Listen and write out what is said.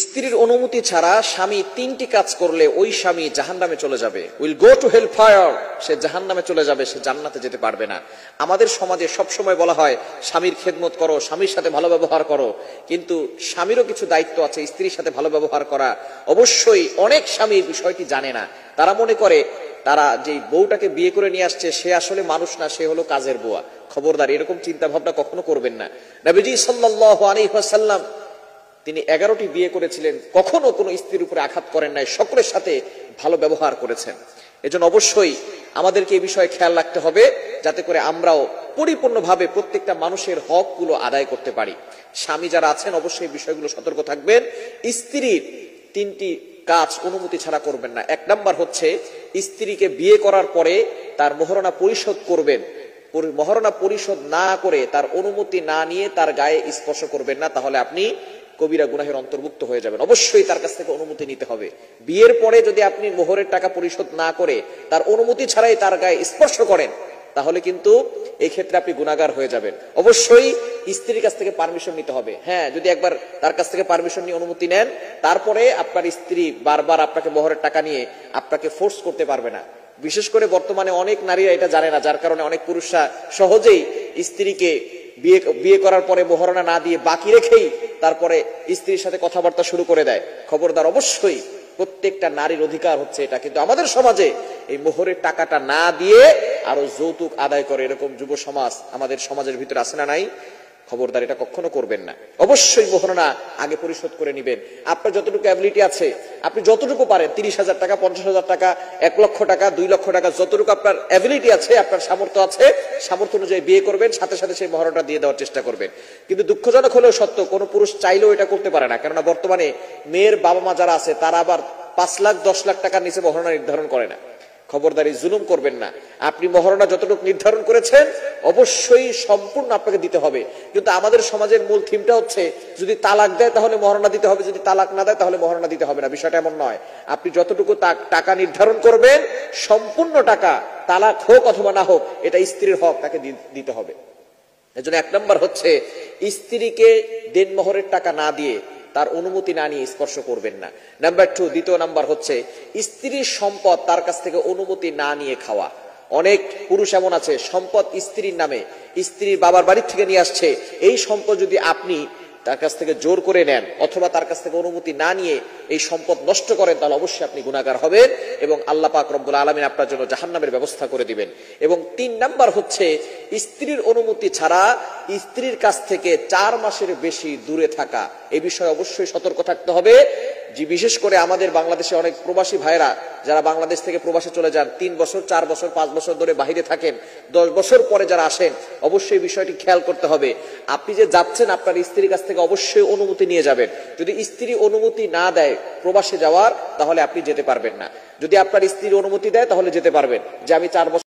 স্ত্রীর অনুমতি ছাড়া স্বামী 3টি কাজ করলে ওই স্বামী জাহান্নামে চলে যাবে, will go to hell fire, সে জাহান্নামে চলে যাবে, সে জান্নাতে যেতে পারবে না। আমাদের সমাজে সবসময় বলা হয় স্বামীর খেদমত করো, স্বামীর সাথে ভালো ব্যবহার করো, কিন্তু স্বামীরও কিছু দায়িত্ব আছে স্ত্রীর সাথে ভালো ব্যবহার করা। অবশ্যই অনেক স্বামী এই বিষয়টি জানে না, তারা মনে করে তারা যে বউটাকে বিয়ে করে নিয়ে আসছে সে আসলে মানুষ না, সে হলো কাজের বুয়া। খবরদার, এরকম চিন্তা ভাবনা কখনো করবেন না। নবীজি সাল্লাল্লাহু আলাইহি ওয়াসাল্লাম তিনি 11টি বিয়ে করেছিলেন, কখনো কোনো স্ত্রীর উপরে আঘাত করেন নাই, সকলের সাথে ভালো ব্যবহার করেছেন। এজন্য অবশ্যই আমাদেরকে এই বিষয়ে খেয়াল রাখতে হবে যাতে করে আমরাও পরিপূর্ণভাবে প্রত্যেকটা মানুষের হকগুলো আদায় করতে পারি। স্বামী যারা আছেন অবশ্যই বিষয়গুলো সতর্ক থাকবেন। স্ত্রীর 3টি কাজ অনুমতি ছাড়া করবেন না। 1 নাম্বার হচ্ছে স্ত্রীকে বিয়ে করার পরে তার মহরনা পরিশোধ করবেন। মহরনা পরিশোধ না করে তার অনুমতি না নিয়ে তার গায়ে স্পর্শ করবেন না, তাহলে আপনি কবিরা গুনাহের অন্তর্ভুক্ত হয়ে যাবেন। অবশ্যই তার কাছ থেকে অনুমতি নিতে হবে। বিয়ের পরে যদি আপনি মোহরের টাকা পরিশোধ না করে তার অনুমতি ছাড়াই তার গায়ে স্পর্শ করেন তাহলে কিন্তু এই ক্ষেত্রে আপনি গুনাহগার হয়ে যাবেন। অবশ্যই স্ত্রীর কাছ থেকে পারমিশন নিতে হবে। হ্যাঁ, যদি একবার তার কাছ থেকে পারমিশন নিয়ে অনুমতি নেন, তারপরে আপনার স্ত্রী বারবার আপনাকে মোহরের টাকা নিয়ে আপনাকে ফোর্স করতে পারবে না। বিশেষ করে বর্তমানে অনেক নারীরা এটা জানে না, যার কারণে অনেক পুরুষরা সহজেই স্ত্রীকে বিয়ে করার পরে মোহরনা না দিয়ে বাকি রেখেই তারপরে স্ত্রীর সাথে কথাবার্তা শুরু করে দেয়। খবরদার, অবশ্যই প্রত্যেকটা নারীর অধিকার হচ্ছে এটা, কিন্তু আমাদের সমাজে এই মোহরের টাকাটা না দিয়ে আরো যৌতুক আদায় করে এরকম যুব সমাজ আমাদের সমাজের ভিতরে আছে না নাই? খবরদার, এটা কখনো করবেন না। অবশ্যই মোহরনা আগে পরিশোধ করে নেবেন। আপনার যতটুকু অ্যাবিলিটি আছে, আপনি যতটুকু পারেন, 30,000 টাকা, 50,000 টাকা, 1 লক্ষ টাকা, 2 লক্ষ টাকা, যতটুকু আপনার অ্যাবিলিটি আছে, আপনার সামর্থ্য আছে, সামর্থ্য অনুযায়ী বিয়ে করবেন, সাথে সাথে সেই মোহরটা দিয়ে দেওয়ার চেষ্টা করবেন। কিন্তু দুঃখজনক হলেও সত্য, কোনো পুরুষ চাইলেও এটা করতে পারে না, কেননা বর্তমানে মেয়ের বাবা মা যারা আছে তারা আবার 5 লাখ 10 লাখ টাকার নিচে মোহরনা নির্ধারণ করে না। খবরদারি, জুলুম করবেন না। আপনি মহরনা যতটুকু নির্ধারণ করেছেন অবশ্যই সম্পূর্ণ আপনাকে দিতে হবে। কিন্তু আমাদের সমাজের মূল থিমটা হচ্ছে যদি তালাক দেয় তাহলে মহরনা দিতে হবে, যদি তালাক না দেয় তাহলে মহরনা দিতে হবে না। বিষয়টা এমন নয়। আপনি যতটুকু টাকা নির্ধারণ করবেন, সম্পূর্ণ টাকা, তালাক হোক অথবা না হোক, এটা স্ত্রীর হক, তাকে দিতে হবে। এজন্য 1 নাম্বার হচ্ছে স্ত্রীকে দেনমোহরের টাকা না দিয়ে, তার অনুমতি না নিয়ে স্পর্শ করবেন না। নাম্বার 2, দ্বিতীয় নাম্বার হচ্ছে স্ত্রীর সম্পদ তার কাছ থেকে অনুমতি না নিয়ে খাওয়া। অনেক পুরুষ এমন আছে সম্পদ স্ত্রীর নামে, স্ত্রীর বাবার বাড়ি থেকে নিয়ে আসছে, এই সম্পদ যদি আপনি তার কাছ থেকে জোর করে নেন অথবা তার কাছ থেকে অনুমতি না নিয়ে এই সম্পদ নষ্ট করেন, তাহলে অবশ্যই আপনি গুনাহগার হবেন এবং আল্লাহ পাক রব্বুল আলামিন আপনার জন্য জাহান্নামের ব্যবস্থা করে দিবেন। এবং 3 নাম্বার হচ্ছে স্ত্রীর অনুমতি ছাড়া স্ত্রীর কাছ থেকে 4 মাসের বেশি দূরে থাকা। এই বিষয়ে অবশ্যই সতর্ক থাকতে হবে। যে বিশেষ করে আমাদের বাংলাদেশে অনেক প্রবাসী ভাইরা যারা বাংলাদেশ থেকে প্রবাসে চলে যান, 3 বছর 4 বছর 5 বছর ধরে বাইরে থাকেন, 10 বছর পরে যারা আসেন, অবশ্যই বিষয়টি খেয়াল করতে হবে। আপনি যে যাচ্ছেন আপনার স্ত্রীর কাছ থেকে অবশ্যই অনুমতি নিয়ে যাবেন। যদি স্ত্রী অনুমতি না দেয় প্রবাসে যাওয়ার, তাহলে আপনি যেতে পারবেন না। যদি আপনার স্ত্রীর অনুমতি দেয় তাহলে যেতে পারবেন, যে আমি 4 বছর